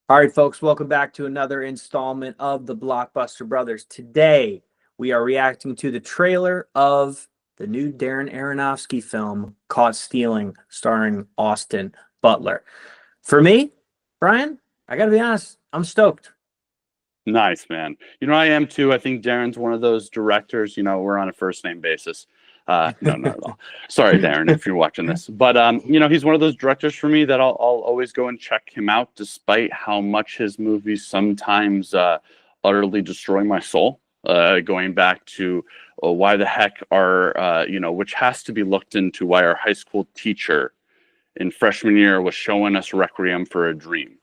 All right, folks, welcome back to another installment of the Blockbuster Brothers. Today, we are reacting to the trailer of the new Darren Aronofsky film, Caught Stealing, starring Austin Butler. For me, Brian, I got to be honest, I'm stoked. Nice, man. I am too. I think Darren's one of those directors, we're on a first name basis. No, not at all. Sorry, Darren, if you're watching this. But, he's one of those directors for me that I'll always go and check him out, despite how much his movies sometimes utterly destroy my soul. Going back to why the heck are, which has to be looked into, why our high school teacher in freshman year was showing us Requiem for a Dream.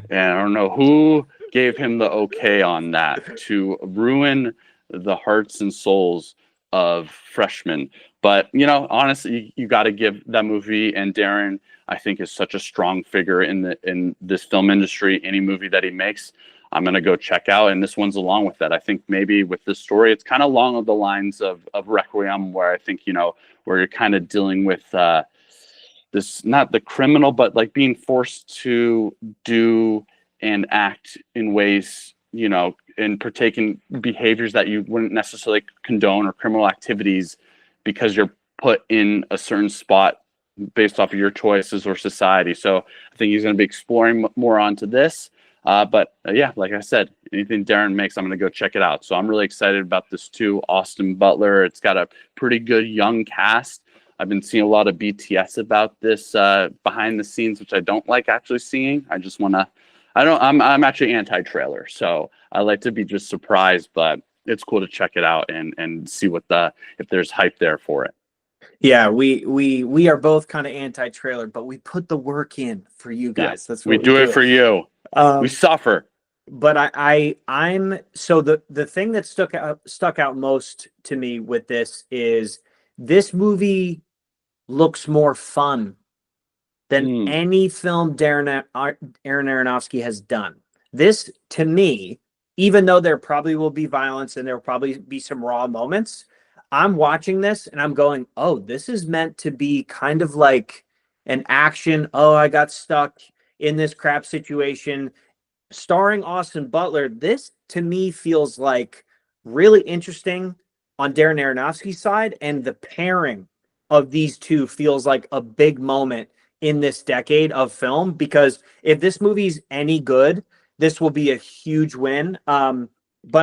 And I don't know who gave him the okay on that to ruin the hearts and souls of freshmen. But, honestly, you got to give that movie, and Darren, I think, is such a strong figure in this film industry. Any movie that he makes, I'm going to go check out. And this one's along with that. I think maybe with this story, it's kind of along the lines of Requiem, where I think, where you're kind of dealing with this, not the criminal, but like being forced to do and act in ways, and partake in behaviors that you wouldn't necessarily condone, or criminal activities, because you're put in a certain spot based off of your choices or society. So I think he's going to be exploring more onto this. Yeah, like I said, anything Darren makes, I'm going to go check it out. So I'm really excited about this too. Austin Butler, it's got a pretty good young cast. I've been seeing a lot of BTS about this behind the scenes, which I don't like actually seeing. I just want to, I'm actually anti-trailer, so I like to be just surprised, but it's cool to check it out and see if there's hype there for it. Yeah, we are both kind of anti-trailer, but we put the work in for you guys. Yeah, That's what we do it for you. We suffer. But I'm so the thing that stuck out most to me with this is this movie looks more fun than any film Aaron Aronofsky has done. This, to me, even though there probably will be violence and there will probably be some raw moments, I'm watching this and I'm going, oh, this is meant to be kind of like an action. Oh, I got stuck in this crap situation. Starring Austin Butler, this to me feels like really interesting on Darren Aronofsky's side, and the pairing of these two feels like a big moment in this decade of film, because if this movie's any good, this will be a huge win. But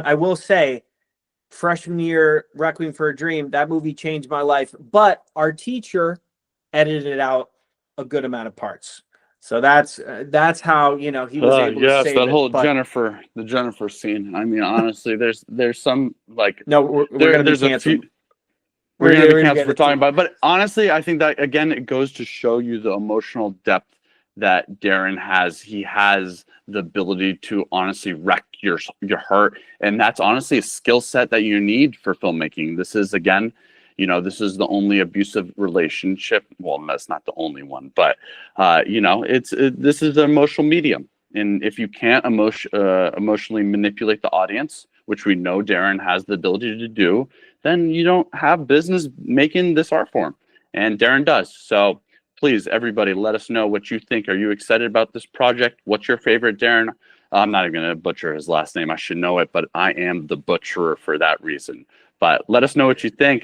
I will say, freshman year, Requiem for a Dream, that movie changed my life, but our teacher edited out a good amount of parts. So that's how, he was able to save that it. whole But the Jennifer scene. I mean, honestly, there's some like no, we're going to be canceled. We're going to be canceled for talking about it. But honestly, I think that, again, it goes to show you the emotional depth that Darren has. He has the ability to honestly wreck your heart. And that's honestly a skill set that you need for filmmaking. This is, again, this is the only abusive relationship. Well, that's not the only one, but, this is an emotional medium. And if you can't emotionally manipulate the audience, which we know Darren has the ability to do, then you don't have business making this art form. And Darren does. So please, everybody, let us know what you think. Are you excited about this project? What's your favorite Darren? I'm not even going to butcher his last name. I should know it, but I am the butcherer for that reason. But let us know what you think.